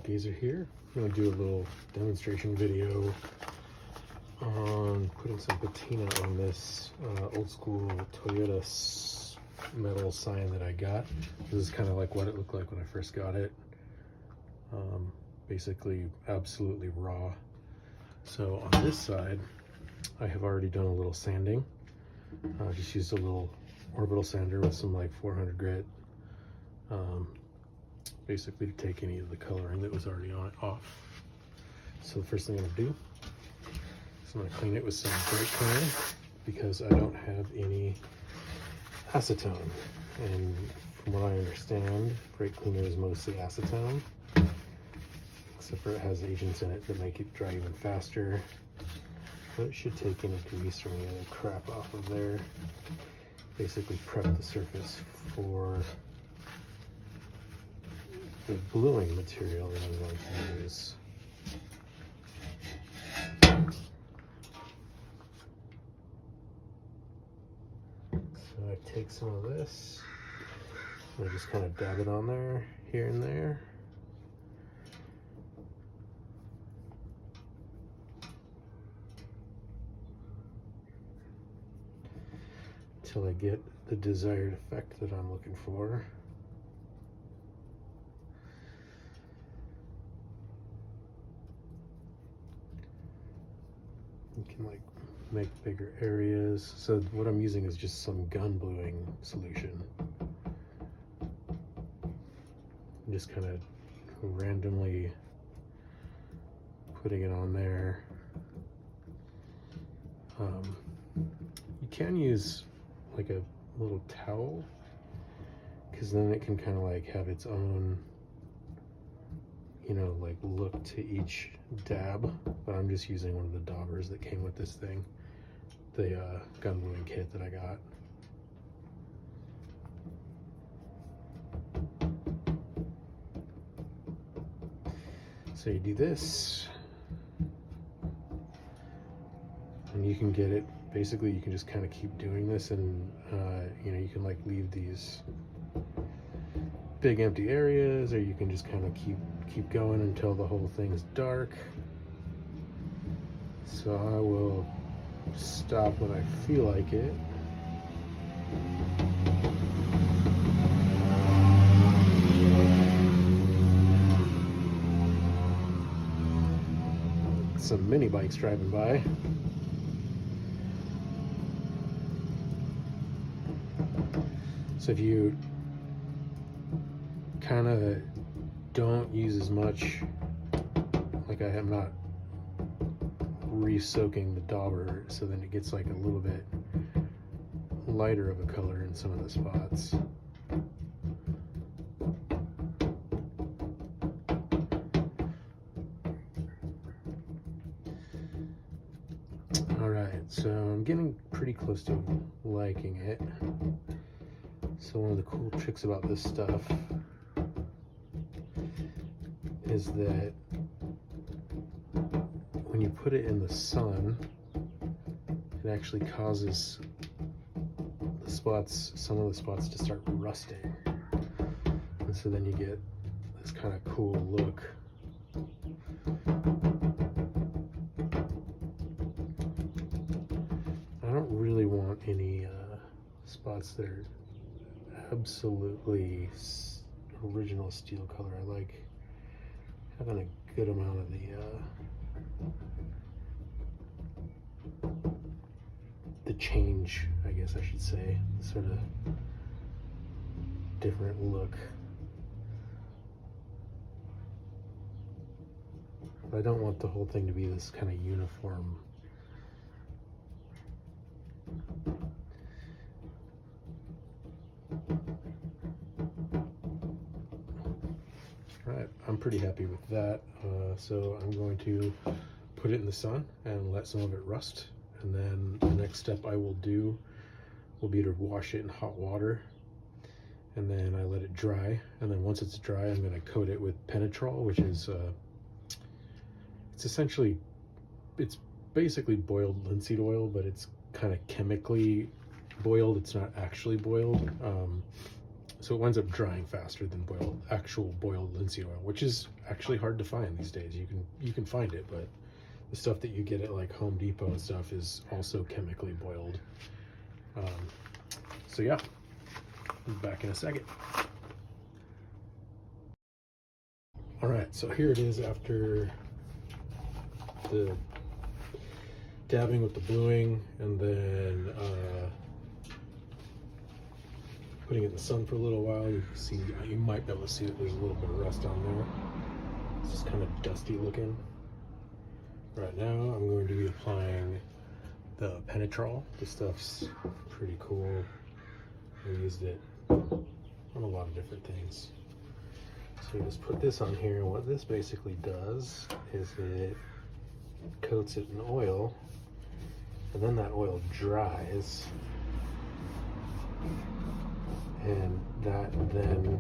Gazer here. I'm going to do a little demonstration video on putting some patina on this old school Toyota metal sign that I got. This is kind of like what it looked like when I first got it. Basically absolutely raw. So on this side I have already done a little sanding. Just used a little orbital sander with some like 400 grit, basically to take any of the coloring that was already on it off. So the first thing I'm going to do is I'm going to clean it with some brake cleaner because I don't have any acetone, and from what I understand, brake cleaner is mostly acetone, except for it has agents in it that make it dry even faster. But it should take any grease or any other crap off of there. Basically prep the surface for the bluing material that I'm going to use. So I take some of this and I just kind of dab it on there, here and there. Until I get the desired effect that I'm looking for. You can like make bigger areas. So what I'm using is just some gun bluing solution. I'm just kind of randomly putting it on there. You can use like a little towel, because then it can kind of like have its own, you know, like look to each dab. But I'm just using one of the daubers that came with this thing, the gun bluing kit that I got. So you do this, and you can get it. Basically, you can just kind of keep doing this, and you know, you can like leave these big empty areas, or you can just kind of keep going until the whole thing is dark. So I will stop when I feel like it. Some mini bikes driving by. So if you kind of don't use as much, like I am not re-soaking the dauber, so then it gets like a little bit lighter of a color in some of the spots. Alright, so I'm getting pretty close to liking it. So one of the cool tricks about this stuff is that when you put it in the sun, it actually causes the spots, some of the spots, to start rusting. And so then you get this kind of cool look. I don't really want any spots that are absolutely original steel color. I like having a good amount of the change, I guess I should say, sort of different look. But I don't want the whole thing to be this kind of uniform. Alright, I'm pretty happy with that. So I'm going to put it in the sun and let some of it rust. And then the next step I will do will be to wash it in hot water. And then I let it dry. And then once it's dry, I'm going to coat it with Penetrol, which is, it's basically boiled linseed oil, but it's kind of chemically boiled. It's not actually boiled. so it winds up drying faster than actual boiled linseed oil, which is actually hard to find these days. You can find it, but the stuff that you get at like Home Depot and stuff is also chemically boiled. So yeah, I'll be back in a second. All right, so here it is after the dabbing with the bluing, and then putting it in the sun for a little while. You can see, you might be able to see that there's a little bit of rust on there. It's just kind of dusty looking. Right now, I'm going to be applying the Penetrol. This stuff's pretty cool. I used it on a lot of different things. So you just put this on here, and what this basically does is it coats it in oil, and then that oil dries, and that then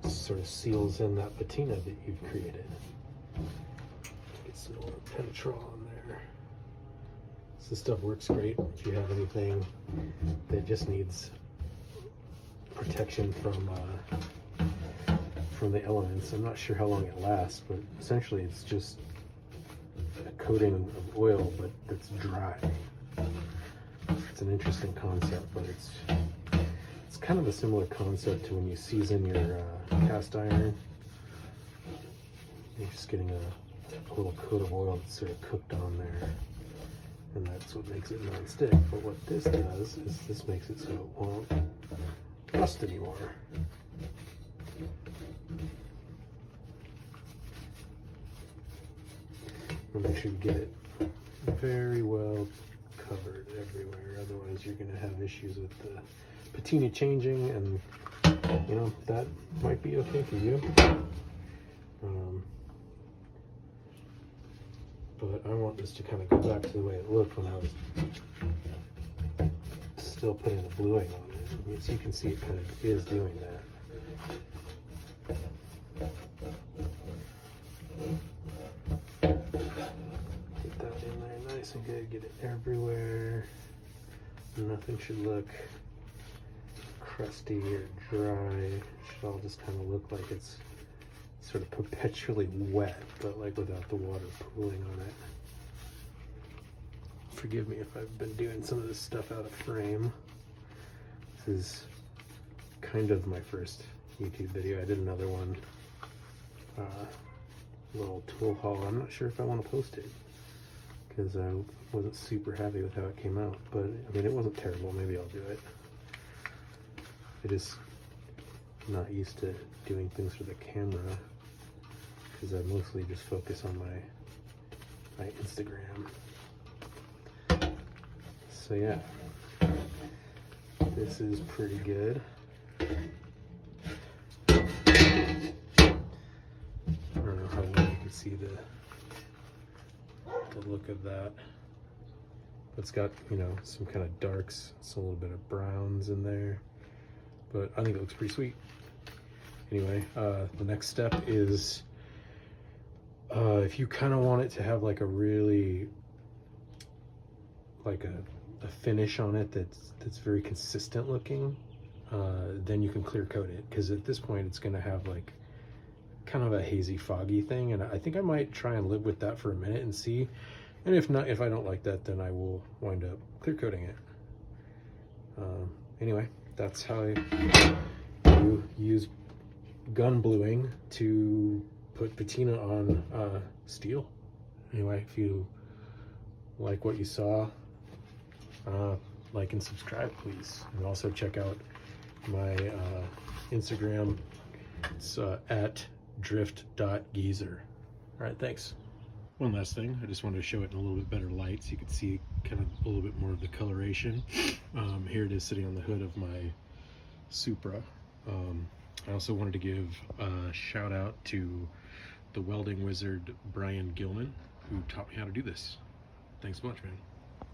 sort of seals in that patina that you've created. Get some more Penetrol on there. So this stuff works great if you have anything that just needs protection from the elements. I'm not sure how long it lasts, but essentially it's just a coating of oil, but that's dry. It's an interesting concept, but it's kind of a similar concept to when you season your cast iron. You're just getting a little coat of oil that's sort of cooked on there, and that's what makes it non-stick. But what this does is this makes it so it won't rust anymore. And make sure you get it very well covered everywhere, otherwise you're going to have issues with the patina changing, and you know, that might be okay for you. But I want this to kind of go back to the way it looked when I was still putting the bluing on it. As you can see, it kind of is doing that. Get that in there nice and good, get it everywhere. Nothing should look crusty or dry. It should all just kind of look like it's sort of perpetually wet, but like without the water pooling on it. Forgive me if I've been doing some of this stuff out of frame. This is kind of my first YouTube video. I did another one, little tool haul. I'm not sure if I want to post it because I wasn't super happy with how it came out, but I mean, it wasn't terrible. Maybe I'll do it. I just not used to doing things for the camera because I mostly just focus on my Instagram. So yeah, this is pretty good. I don't know how well you can see the look of that. But it's got, you know, some kind of darks, some little bit of browns in there. But I think it looks pretty sweet. Anyway, the next step is if you kind of want it to have like a really, like a finish on it that's very consistent looking, then you can clear coat it, because at this point it's going to have like kind of a hazy, foggy thing, and I think I might try and live with that for a minute and see. And if not, if I don't like that, then I will wind up clear coating it. Anyway, that's how you use gun bluing to put patina on steel. Anyway, if you like what you saw, like and subscribe, please. And also check out my Instagram. It's at drift.geezer. All right, thanks. One last thing, I just wanted to show it in a little bit better light so you could see kind of a little bit more of the coloration. Here it is sitting on the hood of my Supra. I also wanted to give a shout out to the welding wizard Brian Gilman, who taught me how to do this. Thanks a bunch, man.